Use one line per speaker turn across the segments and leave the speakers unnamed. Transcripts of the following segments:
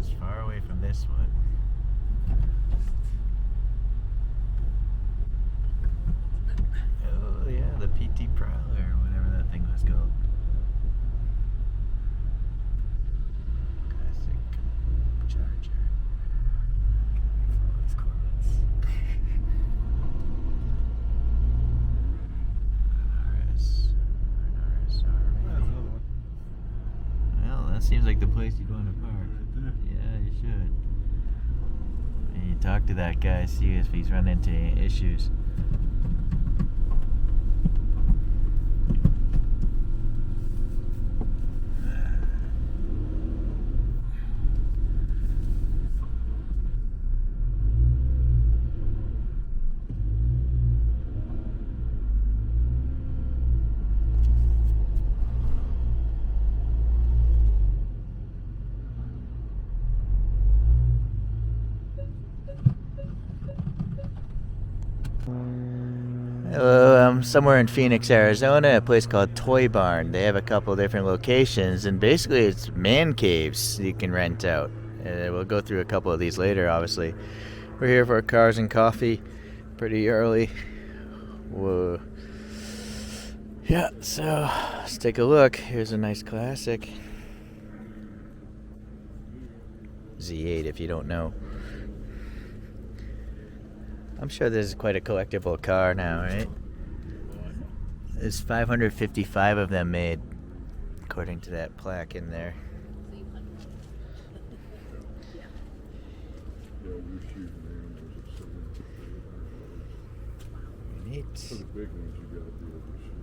was far away from this one. Oh yeah, the PT Prowler, or whatever that thing was called. Classic Charger. Follow its coordinates. Well, that seems like the place you'd want to park. Yeah, you should. And you talk to that guy, see if he's run into any issues. Hello, I'm somewhere in Phoenix, Arizona, a place called Toy Barn. They have a couple different locations, and basically it's man caves you can rent out. We'll go through a couple of these later, obviously. We're here for cars and coffee pretty early. Whoa. Yeah, so let's take a look. Here's a nice classic. Z8 if you don't know. I'm sure this is quite a collectible car now, right? There's 555 of them made, according to that plaque in there. Neat.
For the big ones, you gotta be able to shoot.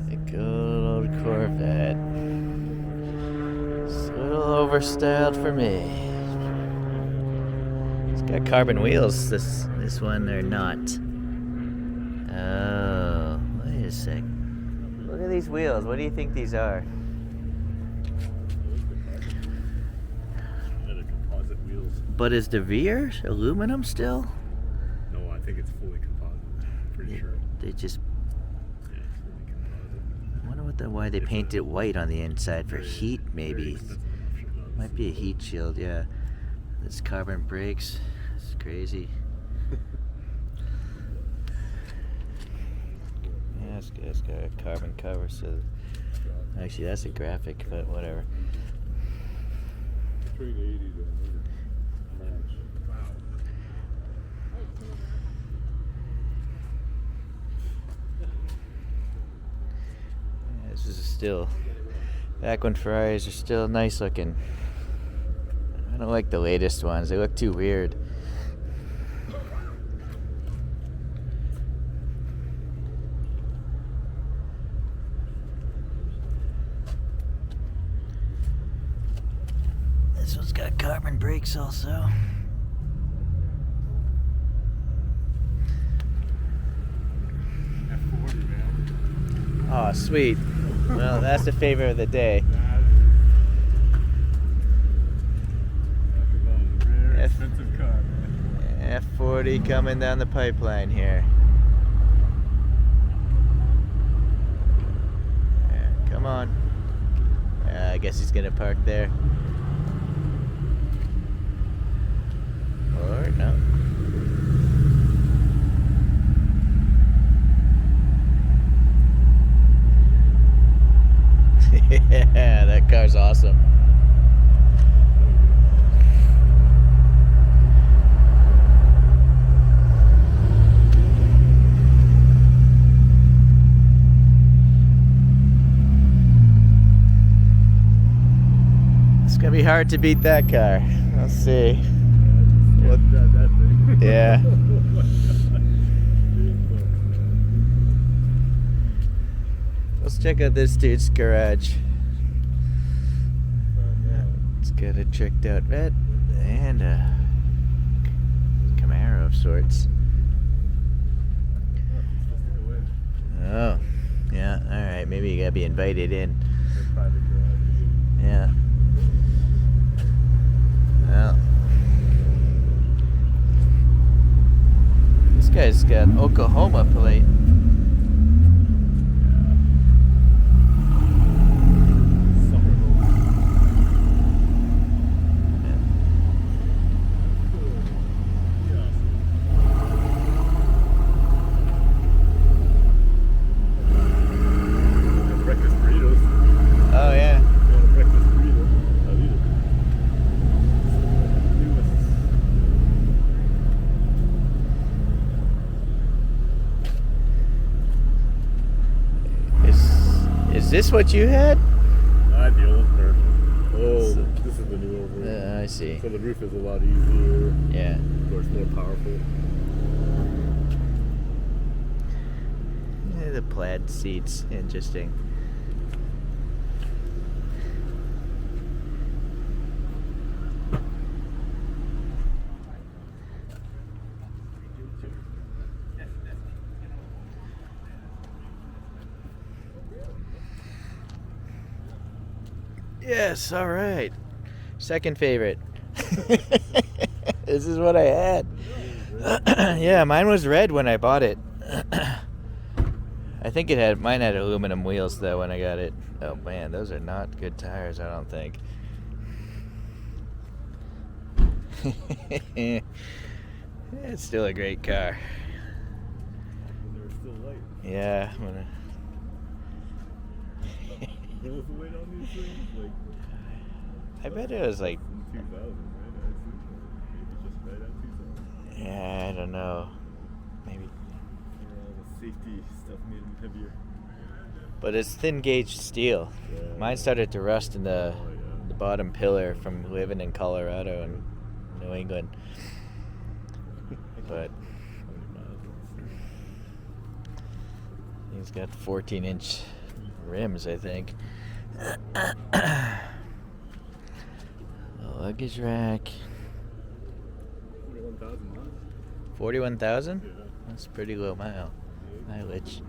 The good old Corvette. It's a little overstyled for me. It's got carbon wheels, this one, or not. Oh, wait a sec. Look at these wheels. What do you think these are?
Yeah, the composite wheels.
But is the rear aluminum still?
No, I think it's fully composite. Pretty sure.
They just...
Yeah, it's fully composite.
I wonder why they paint it white on the inside for heat, maybe. Might be a heat shield, yeah. This carbon brakes. It's crazy. Yeah, it's got a carbon cover, so... Actually, that's a graphic, but whatever.
Trade 80 to 100 miles.
Yeah, this is still... Back when Ferraris are still nice looking. I don't like the latest ones. They look too weird. This one's got carbon brakes also.
F40, man.
Oh, sweet. Well, that's the favor of the day.
Rare, expensive car, man.
F40 coming down the pipeline here. Yeah, come on. I guess he's gonna park there. Or no. Yeah, that car's awesome. It's gonna be hard to beat that car. Let's see.
What that thing?
Yeah. Let's check out this dude's garage. It's got a tricked out vet and a Camaro of sorts. Oh, Yeah, alright, maybe you gotta be invited in.
They're private garages.
Yeah. Well, this guy's got Oklahoma plate.
Summer home. Yeah. Breakfast burritos.
Oh, yeah.
You want a breakfast burrito? I'll eat it.
Is this what you had?
The old version. Oh, this is the newer version.
I see.
So the roof is a lot easier.
Yeah.
Of course, more powerful.
The plaid seats, interesting. Yes, all right. Second favorite. This is what I had. Yeah, mine was red when I bought it. I think mine had aluminum wheels though when I got it. Oh man, those are not good tires, I don't think. It's still a great car.
When they're still light.
Yeah.
What was the weight on these things? Like,
I bet it was like,
in 2000, right? I assume. Maybe just right at 2000.
yeah, I don't know. Maybe.
All the safety stuff made them heavier.
But it's thin gauge steel.
Yeah.
Mine started to rust in the
Oh, yeah.
the bottom pillar from living in Colorado and New England. But
How many miles was it?
he's got 14-inch rims, I think. The luggage rack.
41,000 miles?
41,000?
Yeah.
That's pretty low mileage.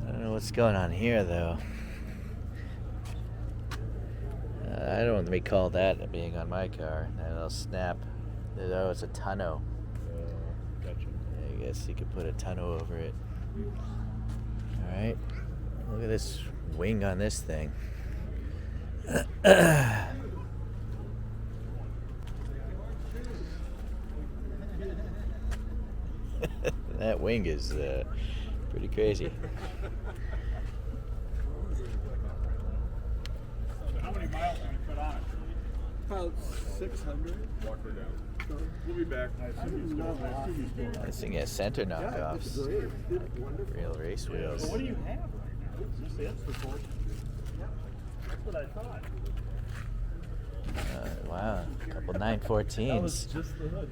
I don't know what's going on here, though. I don't recall that being on my car. That little snap. Oh, it's a tonneau.
Gotcha.
I guess you could put a tonneau over it. Alright. Look at this wing on this thing. That wing is pretty crazy.
How many miles can you put on it?
About 600.
Walk her down. We'll be back. I assume he's going.
This thing has center knockoffs.
Great. It's wonderful.
Real race wheels.
What do you have right now? Is this it? That's what I thought.
Wow, a couple
That was
914s.
just the hood.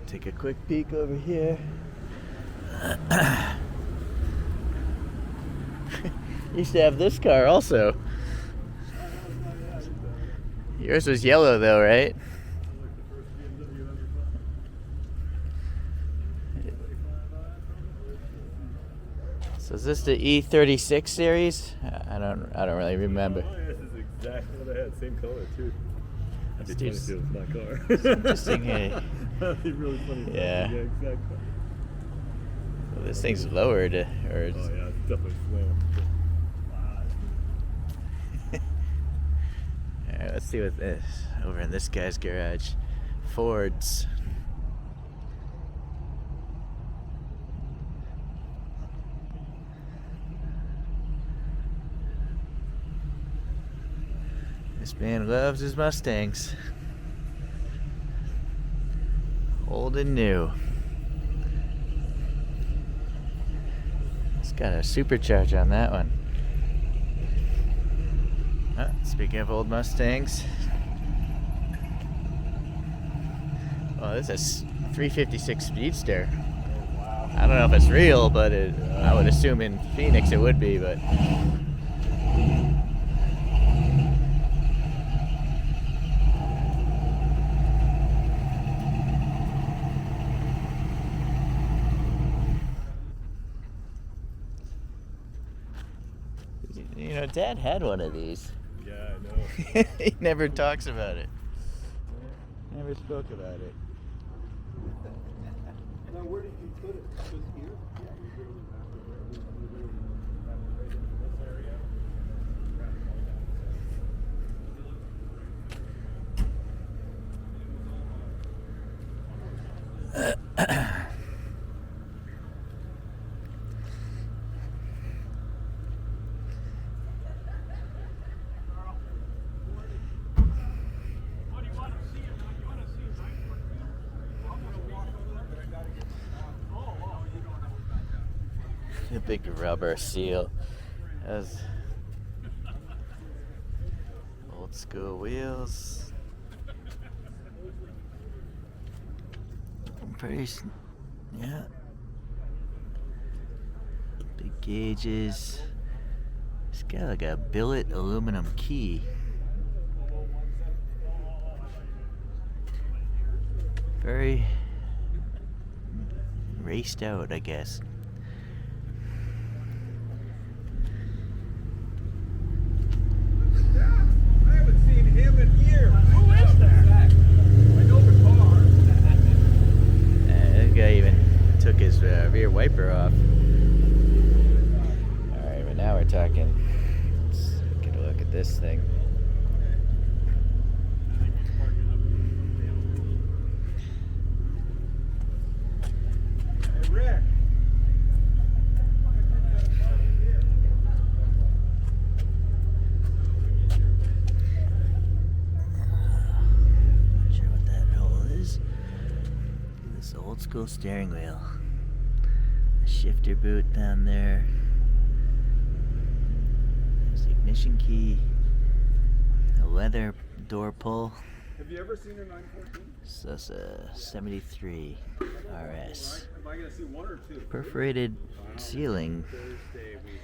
Take a quick peek over here. Used to have this car also. Yours was yellow though, right? So is this the E36 series? I don't really remember.
Oh, yeah, this is exactly what I had. Same color too. That'd be funny
It's
if it was my car.
interesting, hey.
That'd be really funny.
Yeah.
Exactly.
Well, this thing's lowered, or
Oh yeah, it's definitely slammed.
Alright, let's see what this over in this guy's garage. Fords. This man loves his Mustangs. Old and new. It's got a supercharge on that one. Speaking of old Mustangs. Oh, this is a 356 Speedster. I don't know if it's real, but I would assume in Phoenix it would be, but You know, Dad had one of these.
Yeah, I know.
He never talks about it. Never spoke about it.
Now, where did you put it? Just here?
A big rubber seal. Has old school wheels. Yeah. Big gauges. It's got like a billet aluminum key. Very raced out, I guess.
I haven't seen him in years.
Who is that?
I know the car.
That guy even took his rear wiper off. Alright, but now we're talking. Let's get a look at this thing.
Hey, Rick.
Not sure what that hole is. This old school steering wheel. A shifter boot down there. There's the ignition key. A leather door pull.
Have you ever seen a 914?
So that's a 73 RS.
Am I going to see one or two?
Perforated ceiling.
Thursday we had.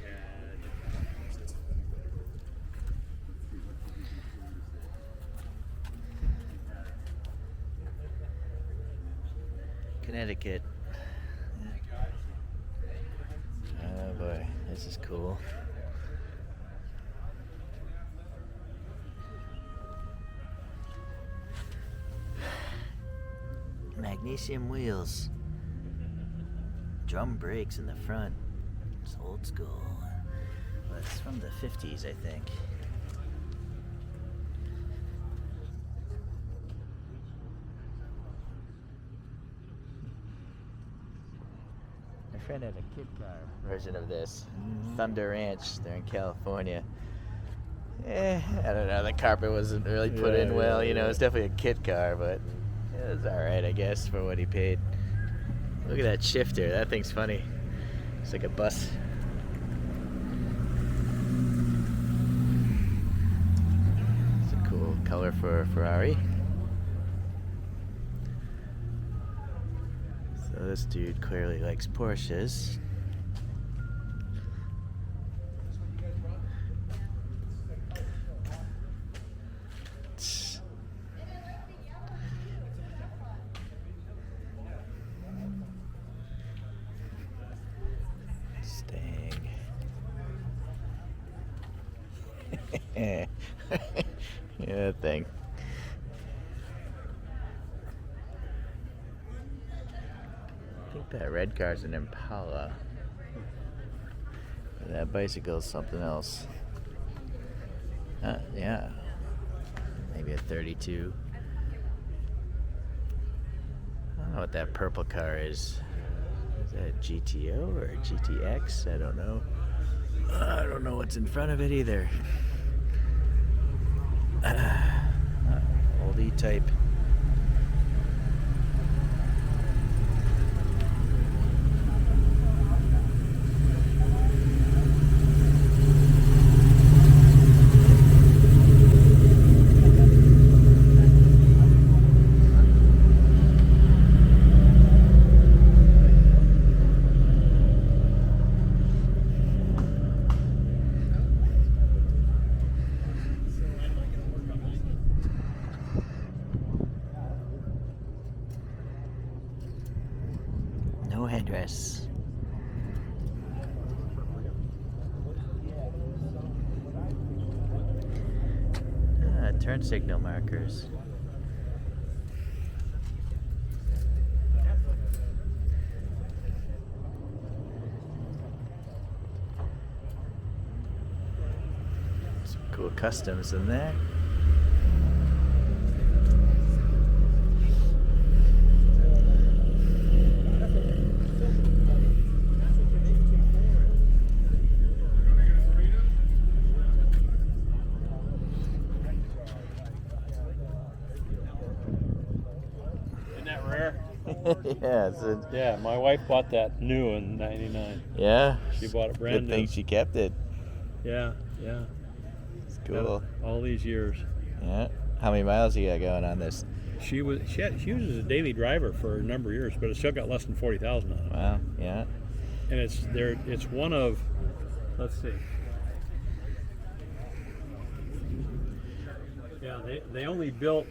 Connecticut. Oh boy, this is cool. Magnesium wheels. Drum brakes in the front. It's old school. Well, it's from the 50s, I think. My friend had a kit car version of this. Thunder Ranch. They're in California. I don't know. The carpet wasn't really put in well. You know, it's definitely a kit car, but it was alright, I guess, for what he paid. Look at that shifter. That thing's funny. It's like a bus. It's a cool color for a Ferrari. So this dude clearly likes Porsches. Stang. Yeah, that thing. I think that red car's an Impala. That bicycle's something else. Yeah. Maybe a 32. I don't know what that purple car is. Is that a GTO or a GTX? I don't know. I don't know what's in front of it either. Oldie type. turn signal markers. Some cool customs in there.
Isn't that rare?
Yeah,
Yeah, my wife bought that new in '99.
yeah.
She bought it brand
Good thing
new.
she kept it.
Yeah, yeah.
It's
Got
cool.
it all these years.
Yeah. How many miles you got going on this?
She uses a daily driver for a number of years, but it's still got less than 40,000 on it.
Wow. Yeah.
And it's one of, let's see. Yeah, they only built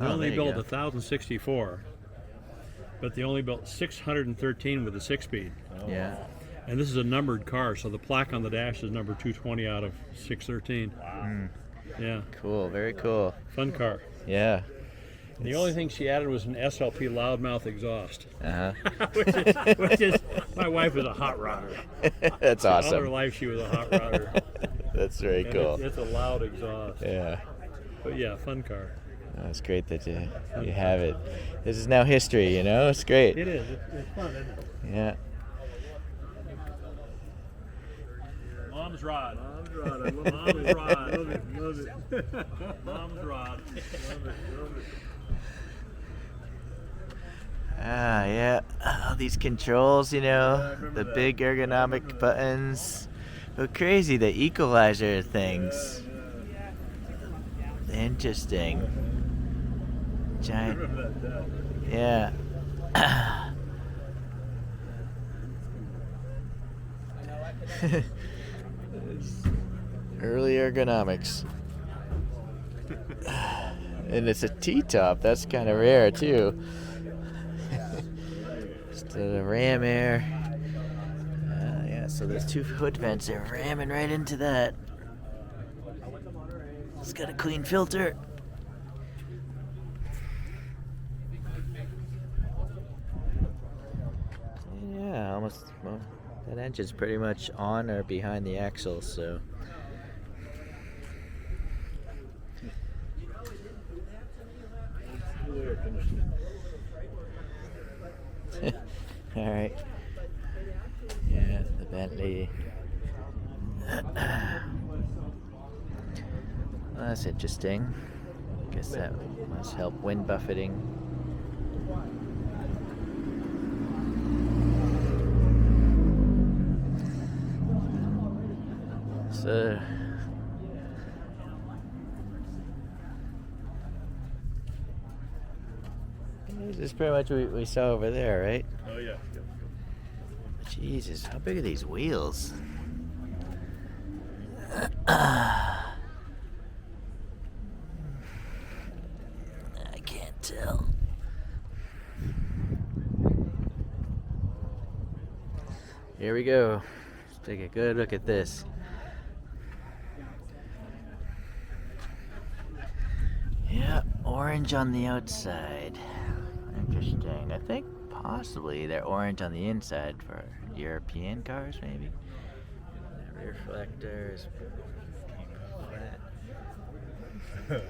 Oh, there you go.
1,064, but they only built 613 with a 6-speed.
Yeah.
And this is a numbered car, so the plaque on the dash is number 220 out of 613. Wow. Yeah,
Cool. Very cool.
fun car.
Yeah.
The only thing she added was an SLP loudmouth exhaust,
Uh
which is my wife is a hot rodder.
huh. That's
All her
awesome.
life she was a hot rodder.
That's very
And
cool.
it's a loud exhaust.
Yeah.
But yeah, fun car.
Oh, it's great that you have it. This is now history, you know? It's great.
It is. It's fun, isn't it?
Yeah.
Mom's rod. Mom's rod. I love Mom's rod. Love it. Love it. Mom's rod. Love it. Love it.
Ah, yeah. All these controls, you know, the big ergonomic buttons. So crazy, the equalizer things. Interesting. Giant. Yeah. Early ergonomics. And it's a T-top. That's kind of rare, too. Just a ram air. Yeah, so those two hood vents are ramming right into that. It's got a clean filter. Yeah, almost. Well, that engine's pretty much on or behind the axle, so. All right. Yeah, the Bentley. Well, that's interesting. I guess that must help wind buffeting. So. This is pretty much what we saw over there, right?
Oh yeah.
Jesus, how big are these wheels? I can't tell. Here we go. Let's take a good look at this. Yeah, orange on the outside. Interesting. I think possibly they're orange on the inside for European cars, maybe. The rear reflector is flat.
I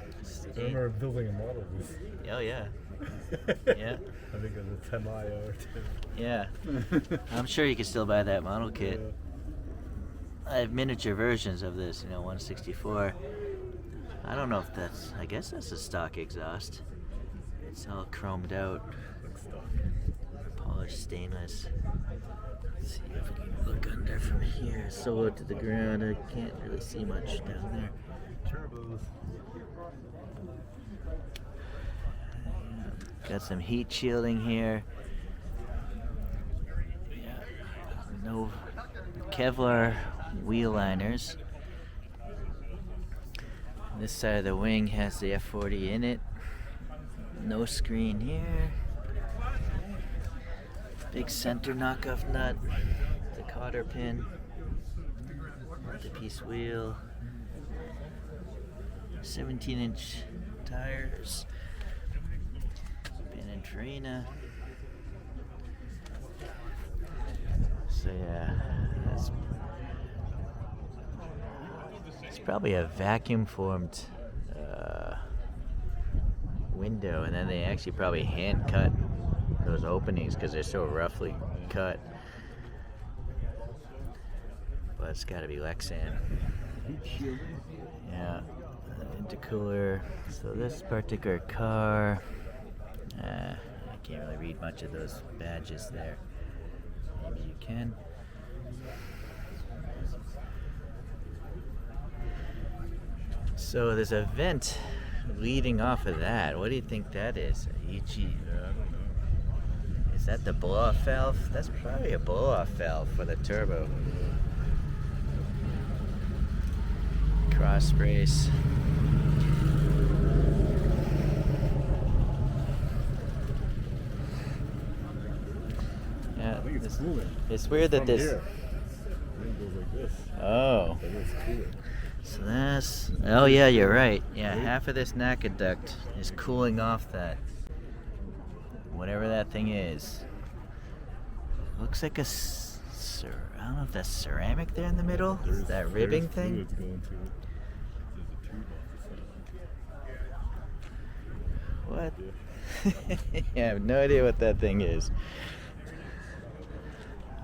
remember building a model with.
Oh yeah. Yeah.
I think it was a Tamayo or two.
Yeah. I'm sure you can still buy that model kit. I have miniature versions of this, 164. I don't know if that's, I guess that's a stock exhaust. It's all chromed out. Polished stainless. Let's see if we can look under from here. It's so low to the ground, I can't really see much down there.
Turbos.
Got some heat shielding here. Yeah. No Kevlar wheel liners. This side of the wing has the F40 in it. No screen here. Big center knockoff nut. The cotter pin. The piece wheel. 17-inch tires. Pininfarina. So yeah, it's probably a vacuum formed window, and then they actually probably hand cut those openings because they're so roughly cut. But it's got to be Lexan. Yeah, intercooler. So this particular car, I can't really read much of those badges there. Maybe you can. So there's a vent leading off of that. What do you think that is? Is that the blow-off valve? That's probably a blow-off valve for the turbo. Cross brace. Yeah,
I think it's cooling.
it's weird that
From
this.
here. It goes like this.
Oh.
That is cooling.
So that's, oh yeah, you're right. Yeah, half of this NACA duct is cooling off that, whatever that thing is. Looks like a, I don't know if that's ceramic there in the middle. Is that ribbing
There's
thing?
fluids going to it. There's a tube off the side.
What? Yeah, I have no idea what that thing is.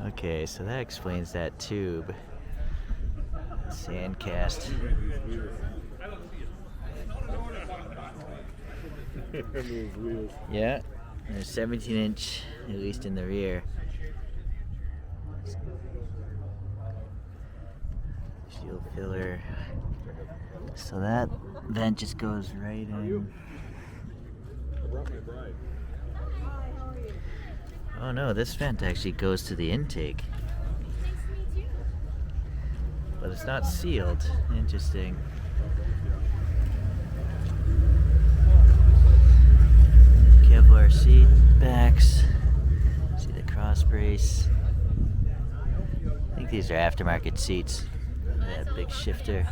Okay, so that explains that tube. Sandcast.
Those wheels.
Yeah, there's 17-inch, at least in the rear. Fuel filler. So that vent just goes right in.
I brought my bride.
Oh no, this vent actually goes to the intake. But it's not sealed. Interesting. Kevlar seat backs. See the cross brace. I think these are aftermarket seats. That big shifter.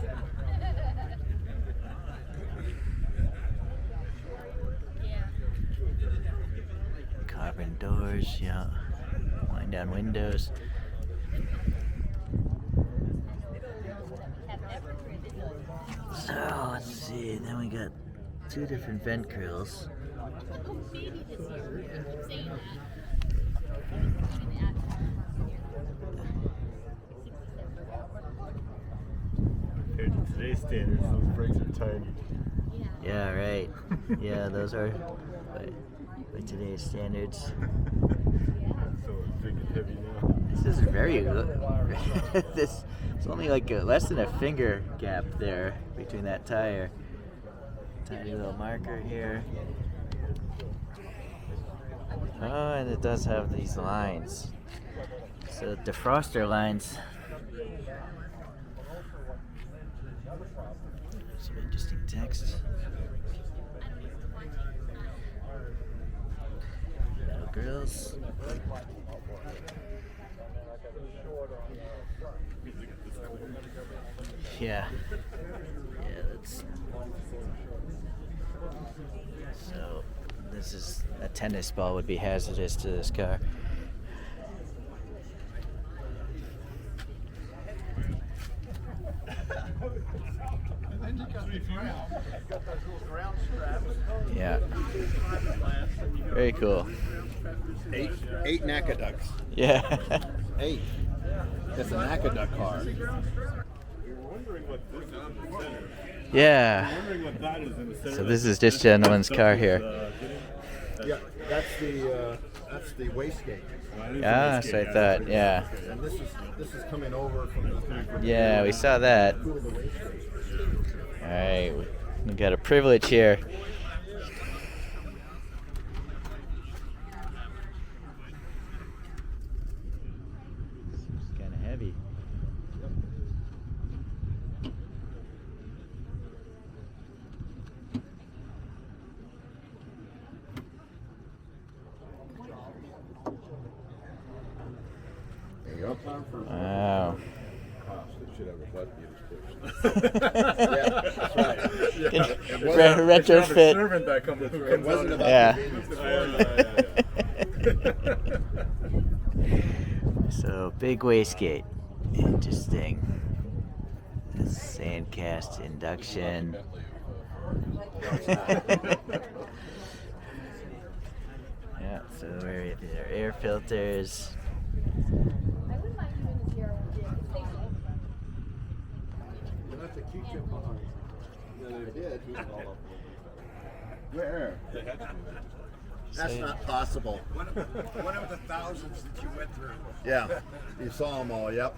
Carbon doors, yeah. Wind down windows. So let's see, then we got two different vent grills.
Compared to today's standards, those brakes are tiny.
Yeah, right. Yeah, those are by today's standards.
So big and heavy now.
This is very this it's only like less than a finger gap there between that tire. Tiny little marker here. Oh, and it does have these lines. So defroster lines. Some interesting text. Metal grills. Yeah. Yeah, that's. So, this is a tennis ball would be hazardous to this car. Yeah. Very cool.
Eight NACA ducts.
Yeah.
8. It's an NACA duct car.
We were wondering what this is in the center.
Yeah.
Wondering what that is in the center.
So this is this gentleman's car here.
Yeah, that's the wastegate.
Yeah, so I thought, yeah.
And this is coming over from the
Yeah, we saw that.
cool the wastegate.
All right, we got a privilege here. It's kind of heavy.
There you go.
Wow.
Cops, they should have a button you just push. Yeah, that's right. It wasn't-
Retrofit.
Servant that comes who
It
comes
wasn't
out.
about
Yeah.
convenience.
So big wastegate. Interesting. Sandcast induction. Yeah, so where there are air filters.
Where? That's
So-
not possible.
One of the thousands that you went through.
Yeah, you saw them all. Yep.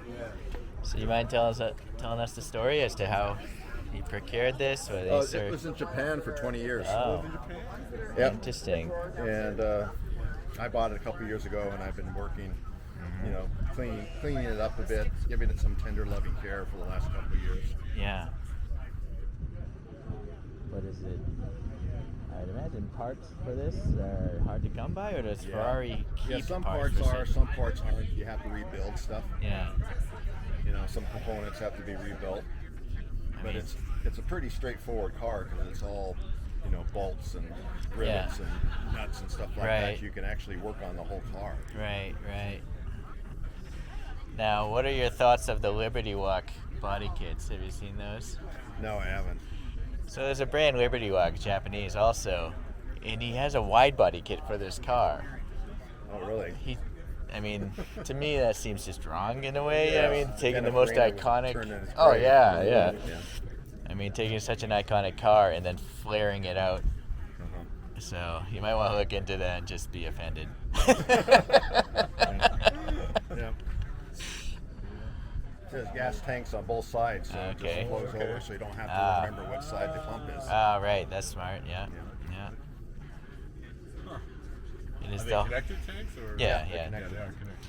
So you mind telling us the story as to how you procured this? Or
Oh,
these
it
are-
was in Japan for 20 years.
Oh,
Yep.
interesting.
And I bought it a couple years ago, and I've been working, cleaning it up a bit, giving it some tender, loving care for the last couple of years.
Yeah. What is it? I'd imagine parts for this are hard to come by, or does
Yeah.
Ferrari keep
Yeah, some
parts
parts
for
are,
certain-
some parts aren't. You have to rebuild stuff.
Yeah.
Some components have to be rebuilt.
I
But
mean-
it's a pretty straightforward car because it's all, bolts and rivets and nuts and stuff like
Right.
that. You can actually work on the whole car.
Right, right. Now, what are your thoughts of the Liberty Walk body kits? Have you seen those?
No, I haven't.
So there's a brand Liberty Walk, Japanese also, and he has a wide body kit for this car.
Oh, really?
To me that seems just wrong in a way.
Yeah.
Taking
Kind
the
of
most
brain would
iconic.
turn in its
Oh
brain.
yeah. Taking such an iconic car and then flaring it out.
Uh-huh.
So you might want to look into that and just be offended.
Yeah. There's gas tanks on both sides, so it
Okay.
just flows over, so you don't have to
Ah.
remember what side the pump is.
Ah, right. That's smart. Yeah. Yeah. It
Are
is
they
the.
connected tanks or?
Yeah,
they're
yeah.
connected.
Yeah, they are connected.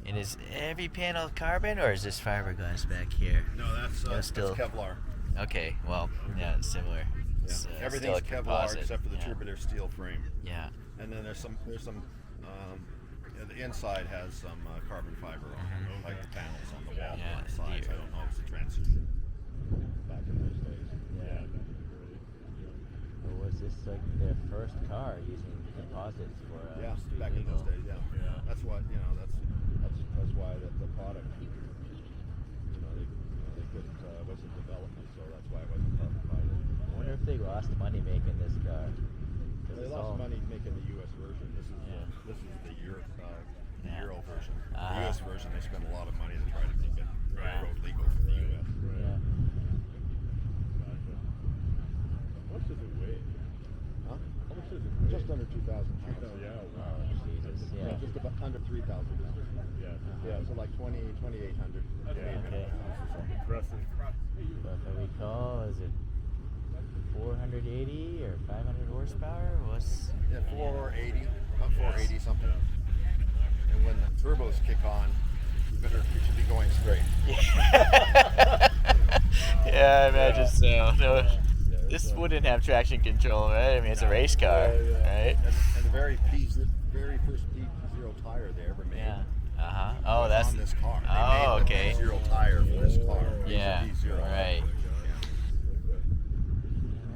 Yeah,
And is every panel carbon or is this fiberglass back here?
No, that's
still-
Kevlar.
Okay. Well, yeah, it's similar.
Yeah.
It's,
Everything's
still a
Kevlar
composite.
except for the
Yeah.
tubular steel frame.
Yeah.
And then there's some the inside has some carbon fiber on it, like the panels on the wall
Yeah,
on the sides.
the-
I don't know if it's a transition back in those days.
Yeah. Or was this like their first car using composites for
Yeah,
street
back in those
legal?
days, yeah. That's what that's why the product they couldn't wasn't development, so that's why it wasn't carbon fiber.
I wonder if they lost money making this car. 'Cause
They
it's
lost
all-
money making the U.S. version. This is
Yeah.
the
Yeah.
Euro version.
Uh-huh.
The U.S. version, they spent a lot of money to try to make it
Yeah.
road legal for the U.S.
Yeah.
How much does it weigh?
Huh?
How much does it weigh?
Just under 2,000 pounds.
Yeah,
Oh,
wow.
Jesus. Yeah.
Just about under 3,000 pounds.
Yeah.
Yeah, so like 2,800.
Yeah.
Okay.
Impressive.
But if I recall, is it 480 or 500 horsepower? What's
Yeah, 480, about 480 something. And when the turbos kick on, you should be going straight.
Yeah, I imagine so. No, this wouldn't have traction control, right? I mean, it's a race car, right?
And the very first P0 tire they ever made.
Yeah. Uh huh. Oh,
was
that's
on this car. They
Oh,
made
okay.
the P0 tire for this car. It was a
Yeah.
P0.
Right.
Yeah.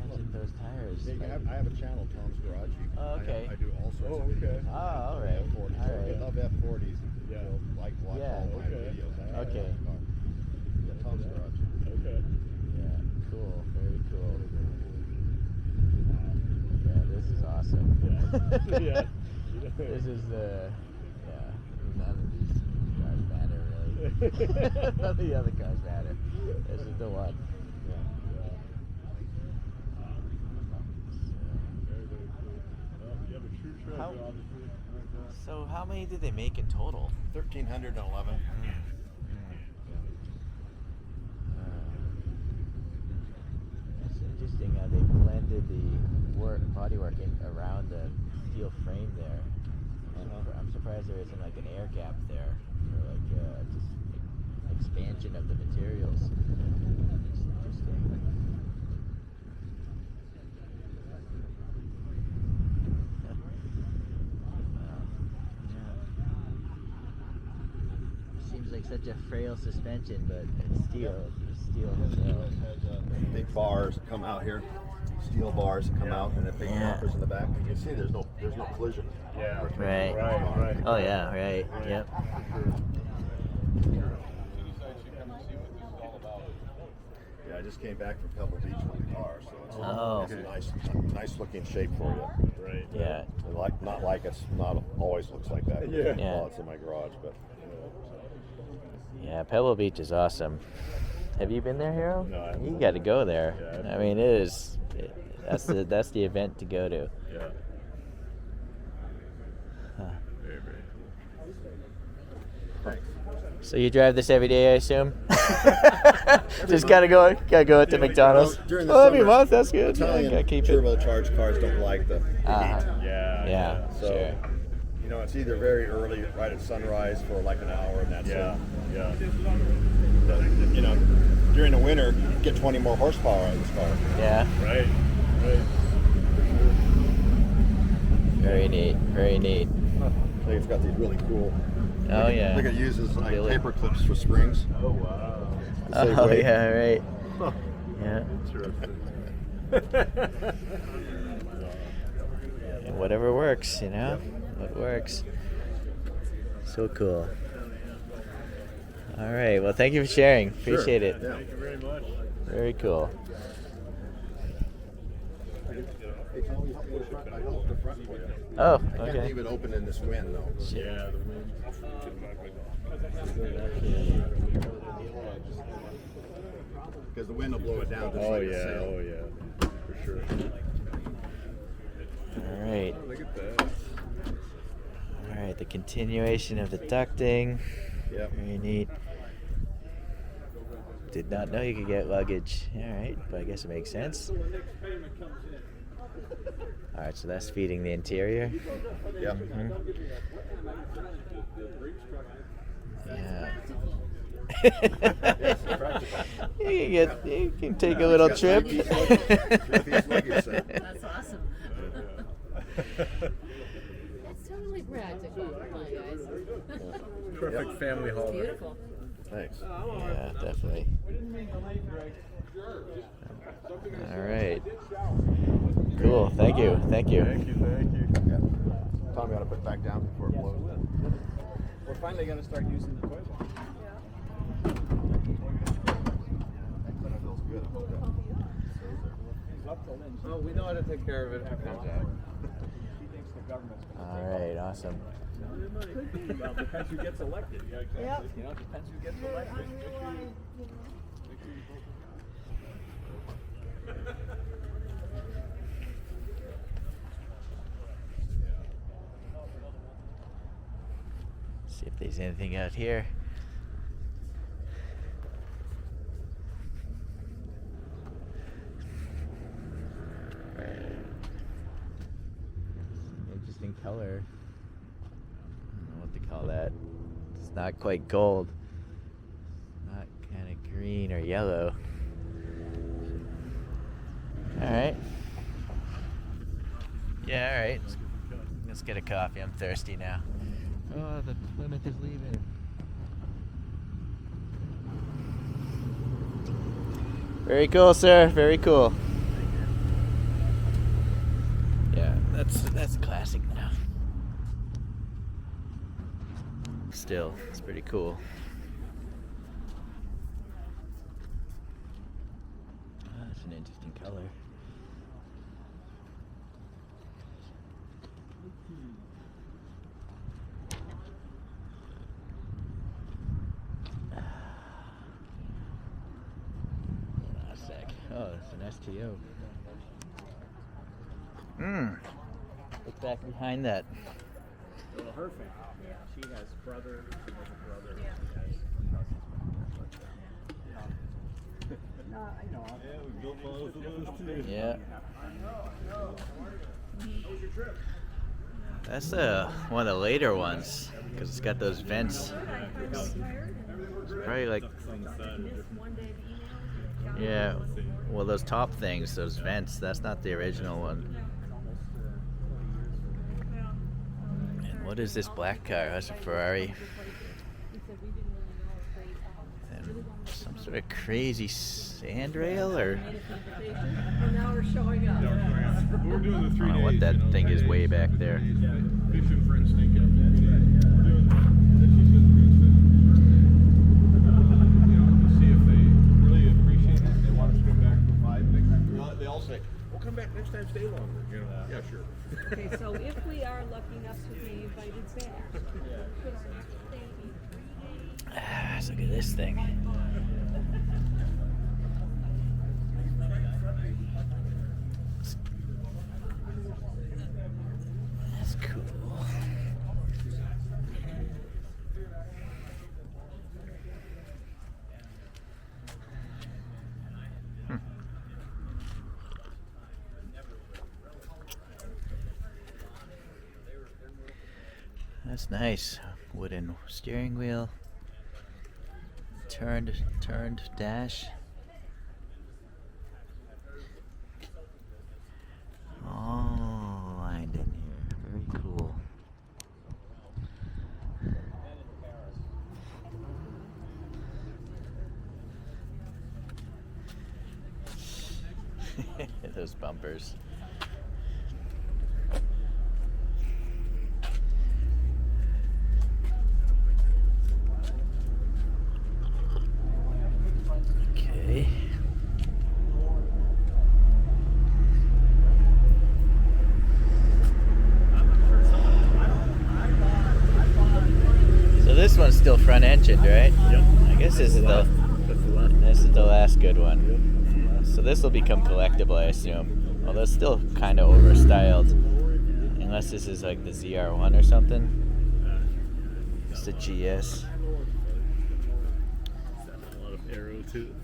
Imagine those tires.
Yeah, I have a channel, Tom's Garage.
Oh, okay.
I do all sorts of
okay.
videos.
Oh, all right.
F40s.
All right.
I love F40s.
Yeah.
Like watch
Yeah.
all my
Okay.
videos. I have
Okay.
that car. Yeah, Tom's Garage.
Okay.
Yeah. Cool. Very cool. Yeah, this is awesome.
Yeah.
This is none of these cars matter really. None of the other cars matter. This is the one.
Very, very cool. You have a true treasure,
How-
obviously.
So how many did they make in total?
1,311.
It's interesting how they blended the bodywork in around the steel frame there. And I'm surprised there isn't like an air gap there for like just expansion of the materials. It's interesting. Seems like such such a frail suspension, but it's steel. It's steel. So.
Big bars that come out here, steel bars that come out, and then big bumpers in the back. You can see there's no collision.
Yeah.
Right.
Right.
Oh yeah. Right. Yep.
Yeah, I just came back from Pebble Beach with the car, so it's
Oh.
a nice looking shape for you.
Right.
Yeah.
Not like it's not always looks like that.
Yeah.
Yeah.
While it's in my garage, but
Yeah. Pebble Beach is awesome. Have you been there, Hero?
No, I haven't.
You got to go there.
Yeah,
I mean, it is. That's the event to go to.
Yeah.
Huh.
Very, very
thanks.
So you drive this every day, I assume? Just gotta go to McDonald's.
Well, during the
Every
summer,
month, that's good.
Italian
Gotta keep it.
turbocharged cars don't like the heat.
cool.
Yeah,
So,
sure.
you know, it's either very early, right at sunrise for like an hour, and that's
Yeah.
it.
Yeah.
But, you know, during the winter, you get 20 more horsepower out of this car.
Yeah,
Right. Right.
very neat, very neat.
I think it's got these really cool.
Oh
I
yeah.
think it uses like
Really?
paper clips for springs.
Oh wow.
to save
Oh
weight.
yeah, right. Yeah. And whatever works, you know. What works. So cool. All right. Well, thank you for sharing. Appreciate it.
Yeah.
Thank you very much.
Very cool.
Hey, Tommy, help me with the front. I helped the front for you.
Oh,
I can't
okay.
leave it open in this wind though.
Yeah. The wind.
Because the wind will blow it down just
Oh
like a
yeah.
sail.
Oh yeah. For sure.
All right.
Look at that.
All right. The continuation of the ducting.
Yep.
Very neat. Did not know you could get luggage. All right, but I guess it makes sense. All right, so that's feeding the interior.
Yep.
Yeah.
Yes, practical.
You can take a little
It's got
trip.
three-piece luggage set.
That's awesome. That's totally practical. Come on, guys.
Perfect family holiday.
Beautiful.
Thanks.
Yeah, definitely. All right. Cool. Thank you. Thank you.
Thank you. Thank you.
Yeah. Tommy ought to put it back down before it blows.
We're finally going to start using the toilet.
That feels good. I hope that-
Oh, we know how to take care of it if it comes out.
All right. Awesome.
Well, depends who gets elected. Yeah, exactly.
You know, it depends who gets elected.
See if there's anything out here. Interesting color. I don't know what to call that. It's not quite gold. Not kind of green or yellow. All right. Yeah, all right. Let's get a coffee. I'm thirsty now. Oh, the Plymouth is leaving. Very cool, sir. Very cool. Yeah, that's classic now. Still, it's pretty cool. Oh, that's an interesting color. Hold on a sec. Oh, it's an STO. Look back behind that.
Well, her family. Yeah, she has brother. She has a brother. She has
No, I know.
Yeah, we built one of those too.
Yeah. That's one of the later ones because it's got those vents. It's probably like, yeah, well, those top things, those vents, that's not the original one. And what is this black car? That's a Ferrari. sort of crazy sand rail, or
Made us an invitation, and now we're showing up.
But we're doing the
I
3
don't know
days.
what that thing is way back there.
Fishing for instinct after 3 days. We're doing to see if they really appreciate it. They want us to come back for 5. They all say, "We'll come back next time. Stay longer." You know? Yeah, sure.
Okay, so if we are lucky enough to be invited back,
Let's look at this thing. That's cool. That's nice. Wooden steering wheel. Turned dash. All lined in here. Very cool. Those bumpers. Okay. So this one's still front engined, right?
Yep.
I guess this is the last good one. So this will become collectible, I assume. Although it's still kind of over styled, unless this is like the ZR1 or something. It's the GS.
A lot of aero too.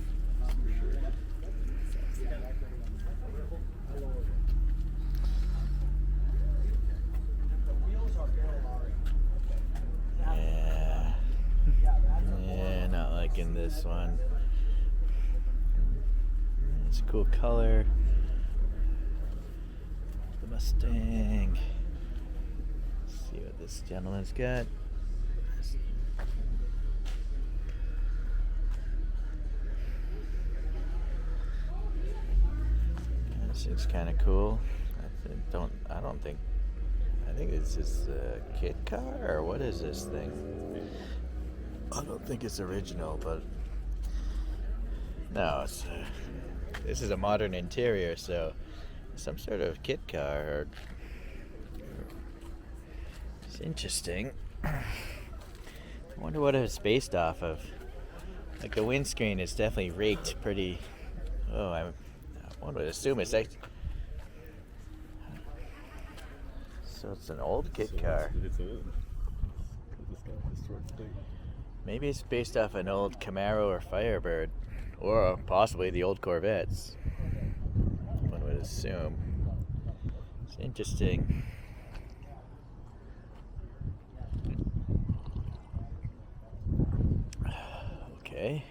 Yeah, not liking this one. It's a cool color. The Mustang. Let's see what this gentleman's got. This looks kind of cool. I think it's just a kit car, or what is this thing? I don't think it's original, but no, this is a modern interior, so some sort of kit car. It's interesting. I wonder what it's based off of. Like the windscreen is definitely raked pretty. One would assume it's like. So it's an old kit car.
It's old. It's got this sort of thing.
Maybe it's based off an old Camaro or Firebird, or possibly the old Corvettes. One would assume. It's interesting. Okay.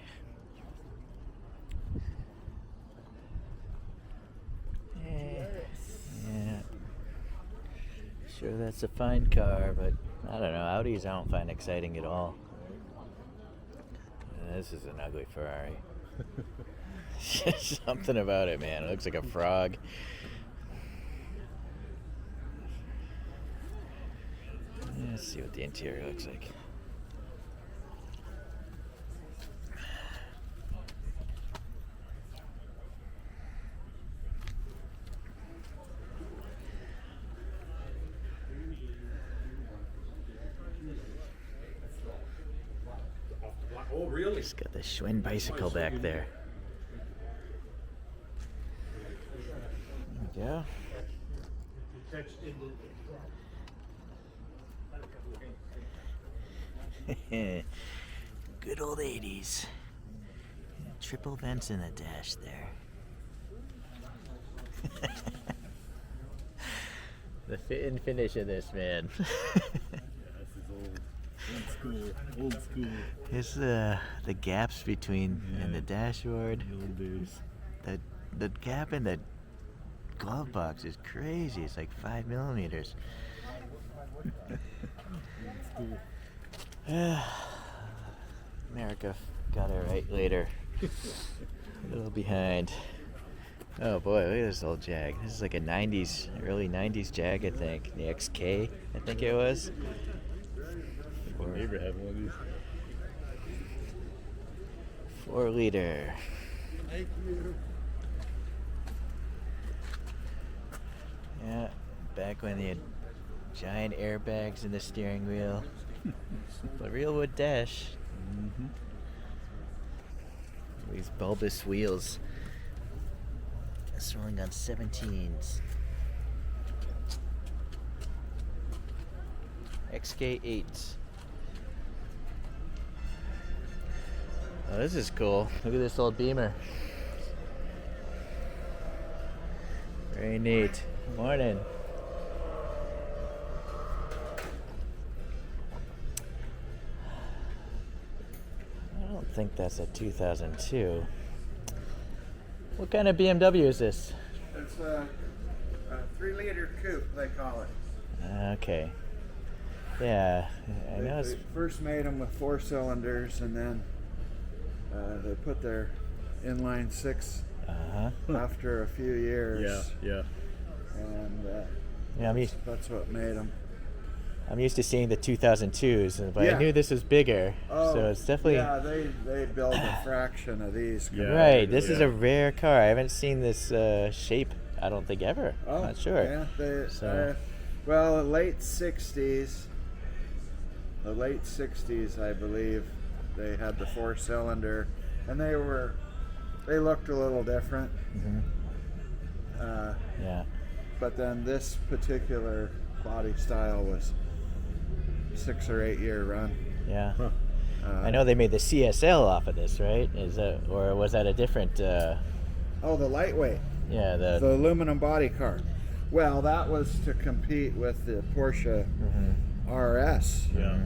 Yeah. Sure, that's a fine car, but I don't know. Audis I don't find exciting at all. This is an ugly Ferrari. Something about it, man. It looks like a frog. Let's see what the interior looks like.
Oh, really?
It's got the Schwinn bicycle back there. There we go. Good old 80s. Triple vents in the dash there. The fit and finish of this, man.
Old school.
Here's the gaps between in the dashboard.
The old days.
The gap in the glove box is crazy. It's like 5 millimeters.
School.
America got it right later. A little behind. Oh boy, look at this old Jag. This is like a 90s, early 90s Jag, I think. The XK, I think it was.
My neighbor had one of these.
4-liter.
Thank you.
Yeah, back when they had giant airbags in the steering wheel. The real wood dash.
Mm-hmm.
These bulbous wheels. It's rolling on 17s. XK8. Oh, this is cool. Look at this old Beamer. Very neat. Morning. I don't think that's a 2002. What kind of BMW is this?
It's a 3-liter coupe, they call it.
Okay. Yeah, I know
They
it's.
first made them with 4 cylinders, and then they put their inline 6
Uh-huh.
after a few years.
Yeah.
And
Yeah,
that's what made them.
I'm used to seeing the 2002s, but I
Yeah.
knew this was bigger.
Oh,
so it's definitely.
Yeah, they build a fraction of these.
Yeah.
Right, this is
Yeah.
a rare car. I haven't seen this shape, I don't think, ever.
Oh,
Not sure.
Yeah,
So-
well, the late 60s, I believe, they had the 4-cylinder, and they looked a little different.
Hmm. Yeah.
But then this particular body style was 6 or 8 year run.
Yeah.
Huh.
I know they made the CSL off of this, right? Is that, or was that a different?
Oh, the lightweight,
Yeah,
the aluminum body car. Well, that was to compete with the Porsche RS.
Yeah.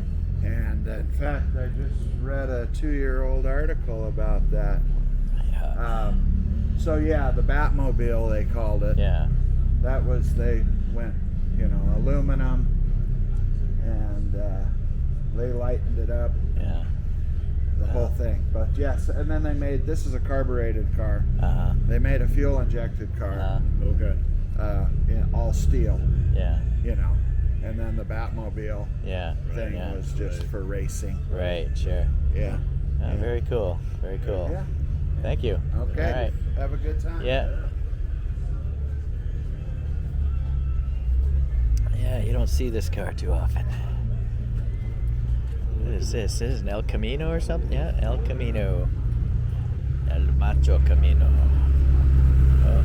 And in fact, I just read a 2-year-old article about that.
Yeah.
So yeah, the Batmobile, they called it.
Yeah.
That was, they went, aluminum, and they lightened it up,
Yeah.
the whole thing. But yes, and then they made, this is a carbureted car.
Uh-huh.
They made a fuel injected car,
Okay.
in all steel,
Yeah.
and then the Batmobile
Yeah.
thing
Yeah.
was just for racing.
Right. Sure.
Yeah.
Very cool. Very cool.
Yeah.
Thank you.
Okay.
All right.
Have a good time.
Yeah. Yeah, you don't see this car too often. What is this? This is an El Camino or something? Yeah, El Camino. El Macho Camino. Oh.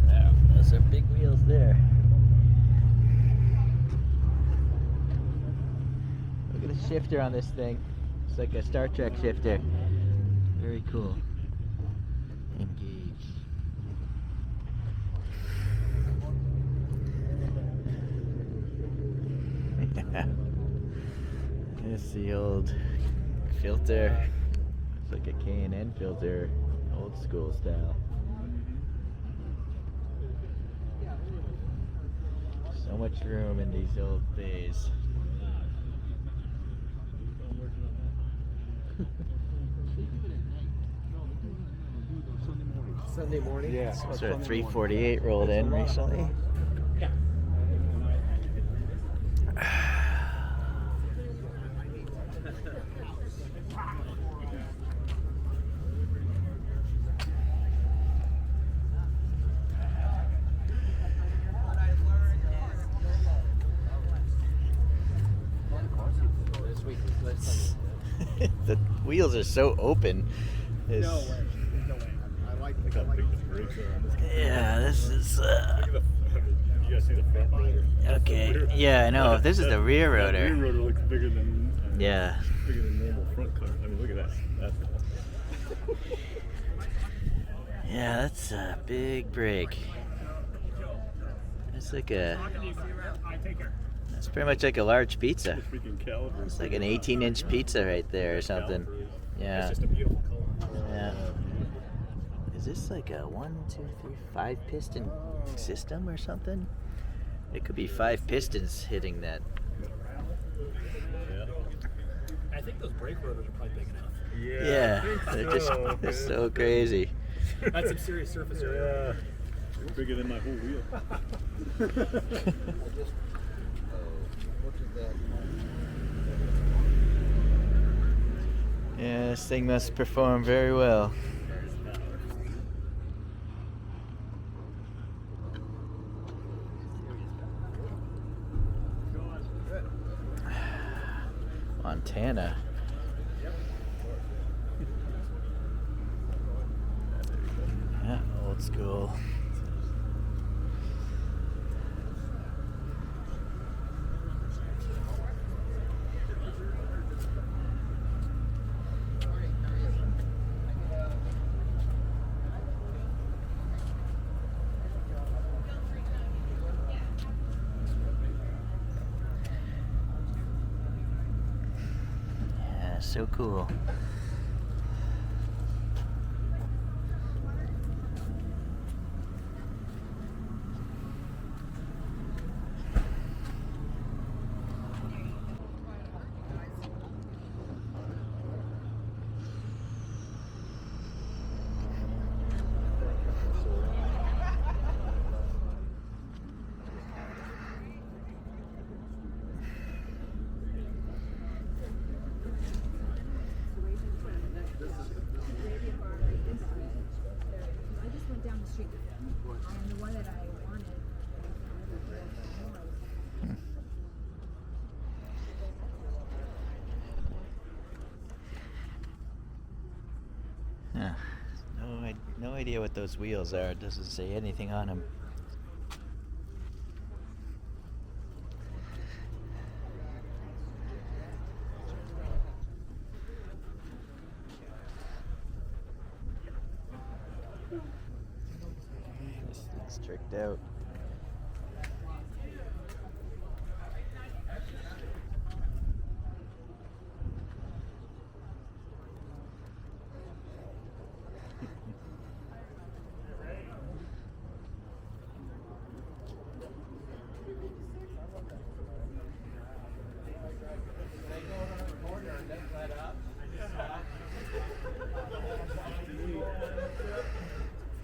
Wow, those are big wheels there. Look at the shifter on this thing. It's like a Star Trek shifter. Very cool. Engage. There's the old filter. It's like a K&N filter, old school style. So much room in these old bays.
Sunday morning?
Yeah.
Some sort of 348 rolled in recently.
This week was Sunday.
The wheels are so open. It's-
No way. I like
Look how big the brakes are on this.
Yeah, this is.
Look at the. You guys see the front rotor?
Okay. Yeah, I know. This is the rear
That rear
rotor.
rotor looks bigger than.
Yeah.
Bigger than normal front car. I mean, look at that. That's.
Yeah, that's a big brake. It's like a. It's pretty much like a large pizza.
The freaking caliper.
It's like an 18-inch pizza right there or something. Yeah.
It's just a beautiful color.
Yeah. Is this like a 1, 2, 3, 5 piston system or something? It could be 5 pistons hitting that.
Yeah. I think those brakes
brake rotors are probably big enough.
Yeah, they're just they're so crazy.
That's some serious surface area.
They're bigger than my whole wheel.
Yeah, this thing must perform very well. Montana. Yeah, old school. Yeah, so cool.
I just went down the street and the one that I wanted.
Huh. No idea what those wheels are. It doesn't say anything on them. This thing's tricked out.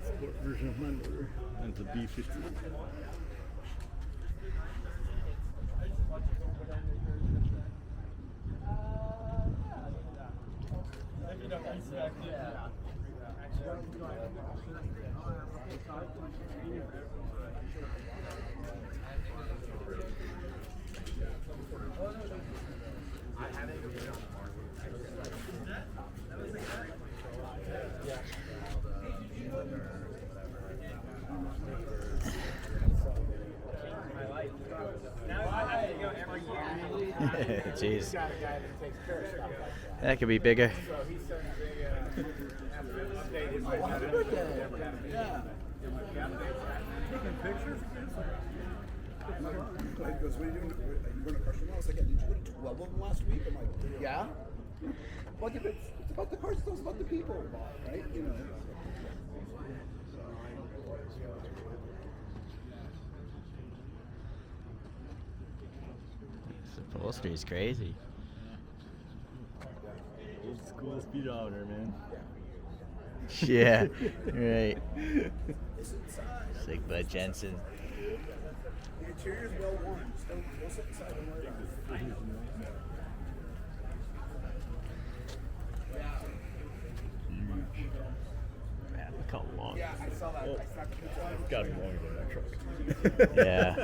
Sport version of my motor. That's a B50.
Jeez. That could be bigger.
He goes, what are you doing? Are you going to crush them? I was like, yeah, did you go to 12 of them last week? I'm like, yeah. Well, yeah, but it's about the cars, it's about the people, right? You know.
This upholstery is crazy.
Old school speedometer, man.
Yeah, right. Sick Bud Jensen.
The interior's well worn. Just don't sit inside and worry about it.
Man, look how long.
Yeah, I saw that.
Oh,
I snapped a picture of it.
it's gotta be longer than that truck.
Yeah.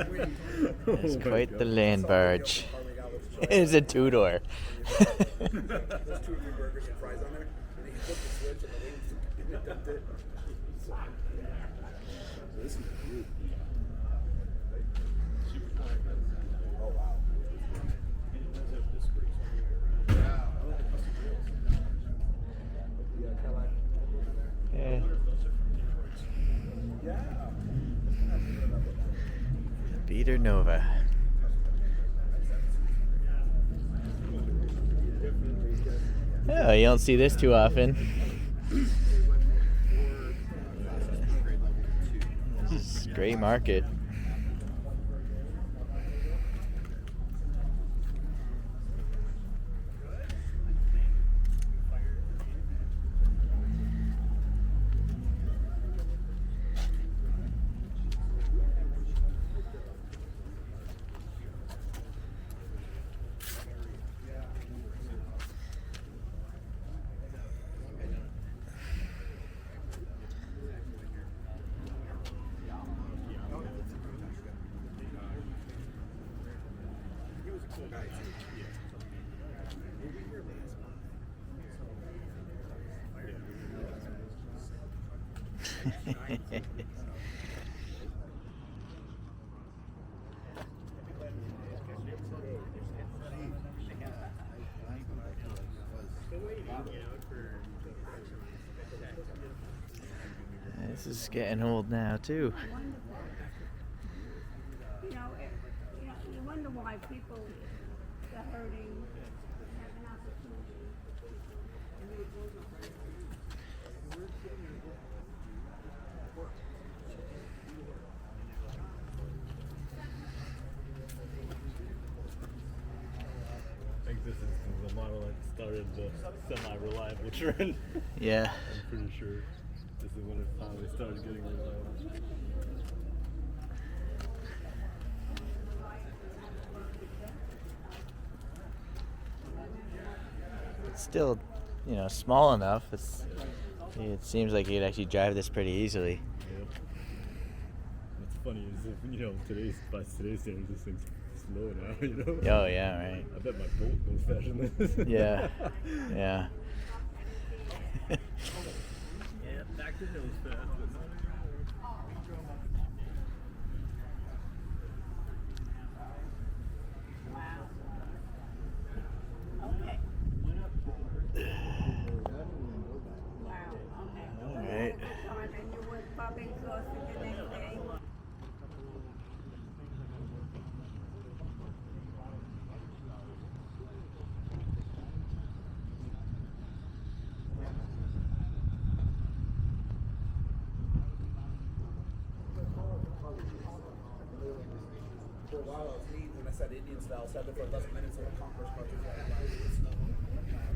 It's
Oh my
quite the
God.
land barge. It's a two-door.
There's 2 or 3 burgers and fries on there. And he flipped the switch and the wings dumped it. So this is good. Oh, wow.
Yeah. Beater Nova. Oh, you don't see this too often. This is great market. This is getting old now too.
You wonder why people are hurting. Have an opportunity.
I think this is the model that started the semi-reliable trend.
Yeah.
I'm pretty sure this is when it finally started getting reliable.
It's still, small enough. It seems like you'd actually drive this pretty easily.
Yep. What's funny is by today's standards, this thing's slow now,
Oh yeah, right.
I bet my Bolt goes faster than this.
Yeah. Yeah.
Yeah, back then it was fast, but not anymore.
All right.
For a while, I was neat when I said Indian style, sat there for 11 minutes on a concourse car.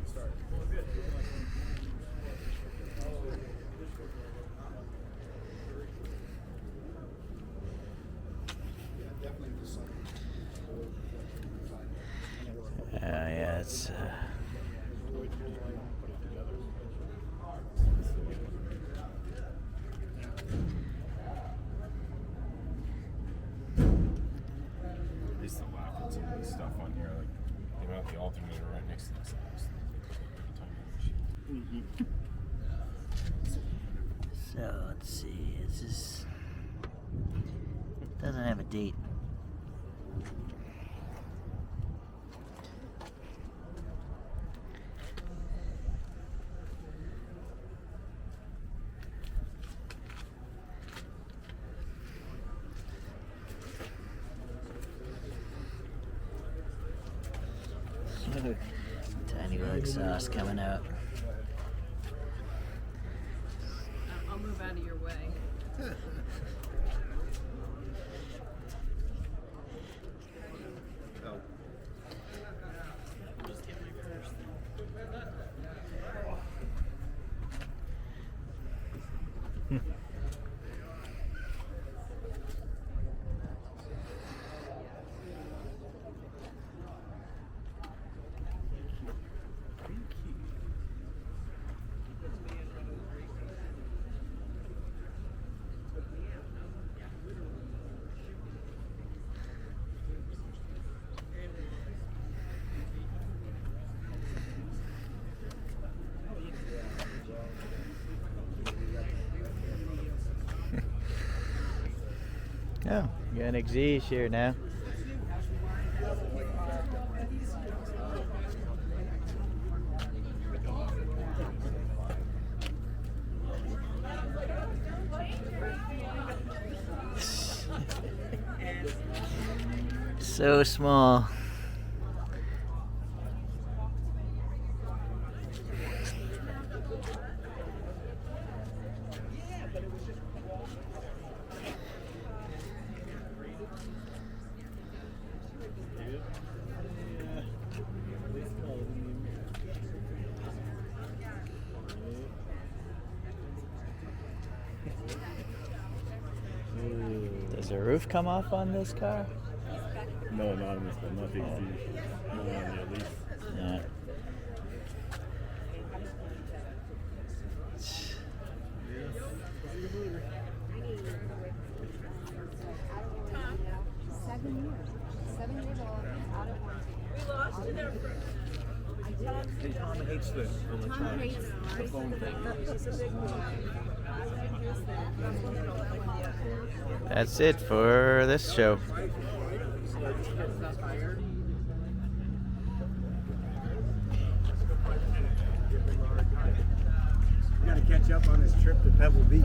Start.
Yeah, it's.
I used to laugh at some of this stuff on here, like they have the alternator right next to this.
So let's see. This is doesn't have a date. Tiny little exhaust coming out.
I'll move out of your way.
Oh, you got an XZ here now. So small. Does the roof come off on this car?
No, not on this one, not the XZ. No, on the at least.
Yeah.
Seven years old, out of warranty.
Hey, Tom, I hate
hates the electronics.
The phone thing. She's a big boy.
That's it for this show.
We gotta catch up on this trip to Pebble Beach.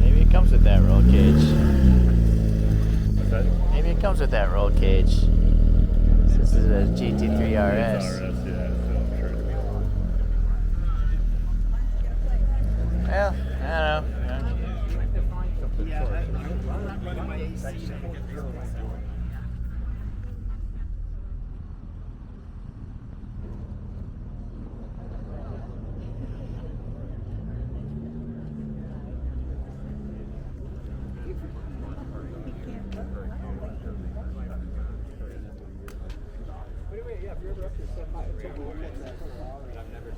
Maybe it comes with that roll cage.
What's that?
Maybe it comes with that roll cage. This is a GT3 RS.
RS, yeah. So I'm sure it'll be long.
Well, I don't know.
Yeah, I'm not running my AC. Yeah, if you're ever up there, step by. It's over. I've never.